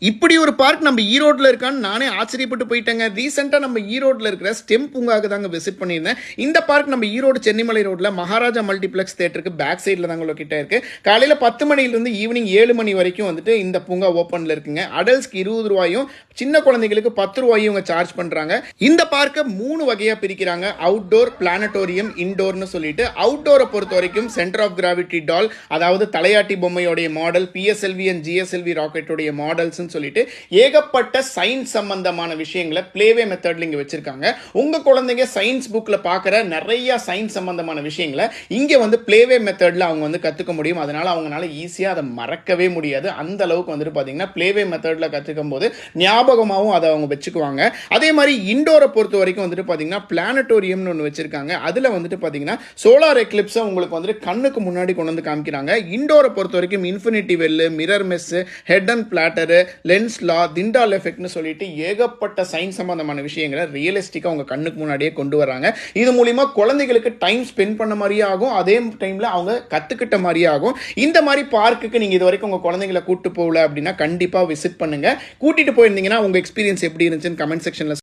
இப்படி ஒரு பார்க் நம்ம ஈரோட்டில் இருக்கான்னு நானே ஆச்சரியப்பட்டு போயிட்டேங்க. ரீசெண்டாக நம்ம ஈரோட்டில் இருக்கிற ஸ்டெம் பூங்காவுக்கு தாங்க விசிட் பண்ணியிருந்தேன். இந்த பார்க் நம்ம ஈரோடு சென்னிமலை ரோட்டில் மகாராஜா மல்டிப்ளெக்ஸ் தேட்டருக்கு பேக் சைடில் தாங்க லொக்கேட் இருக்கு. காலையில் 10 மணிலிருந்து ஈவினிங் 7 மணி வரைக்கும் வந்துட்டு இந்த பூங்கா ஓப்பனில் இருக்குங்க. அடல்ட்ஸ்க்கு 20 ரூபாயும் சின்ன குழந்தைகளுக்கு 10 ரூபாயும் இவங்க சார்ஜ் பண்ணுறாங்க. இந்த பார்க்கை 3 வகையாக பிரிக்கிறாங்க. அவுட்டோர், பிளானட்டோரியம், இன்டோர்னு சொல்லிட்டு. அவுட்டோரை பொறுத்த வரைக்கும் சென்டர் ஆஃப் கிராவிட்டி டால், அதாவது தலையாட்டி பொம்மையோடைய மாடல், பிஎஸ்எல்வி அண்ட் ஜிஎஸ்எல்வி ராக்கெட்டோடைய மாடல்ஸ் சொல்லிட்டு ஏகப்பட்ட சயின்ஸ் சம்பந்தமான விஷயங்களை பிளேவே மெத்தட்ல இங்க வச்சிருக்காங்க. உங்க குழந்தைங்க சயின்ஸ் புக்ல பார்க்குற நிறைய சயின்ஸ் சம்பந்தமான விஷயங்களை இங்க வந்து பிளேவே மெத்தட்ல அவங்க வந்து கத்துக்க முடியும். அதனால அவங்களால ஈஸியா அதை மறக்கவே முடியாது. அந்த அளவுக்கு வந்துட்டு பாத்தீங்கன்னா பிளேவே மெத்தட்ல கத்துக்கும் போது ஞாபகமாகவும் அதை அவங்க வச்சுக்குவாங்க. அதே மாதிரி இண்டோரை பொறுத்த வரைக்கும் வந்துட்டு பாத்தீங்கன்னா பிளானட்டோரியம்னு ஒன்று வச்சிருக்காங்க. அதுல வந்துட்டு பாத்தீங்கன்னா சோலார் எக்லிப்ஸை உங்களுக்கு வந்துட்டு கண்ணுக்கு முன்னாடி கொண்டு வந்து காமிக்கிறாங்க. இண்டோரை பொறுத்த வரைக்கும் infinity well, mirror maze, head and platter, lens law, Tyndall எஃபெக்ட்னு சொல்லிட்டு ஏகப்பட்ட சயின்ஸ் சம்பந்தமான விஷயங்களை ரியலிஸ்டிக்கா உங்க கண்ணுக்கு முன்னாடியே கொண்டு வராங்க. இது மூலியமா குழந்தைகளுக்கு டைம் ஸ்பெண்ட் பண்ண மாதிரியே ஆகும், அதே டைம்ல அவங்க கத்துக்கிட்ட மாதிரியே ஆகும். இந்த மாதிரி பார்க்குக்கு நீங்க இது வரைக்கும் உங்க குழந்தைகளை கூட்டு போகல அப்படின்னா கண்டிப்பா விசிட் பண்ணுங்க. கூட்டிட்டு போயிருந்தீங்கன்னா உங்க எக்ஸ்பீரியன்ஸ் எப்படி இருந்துச்சுன்னு கமெண்ட் செக்ஷன்ல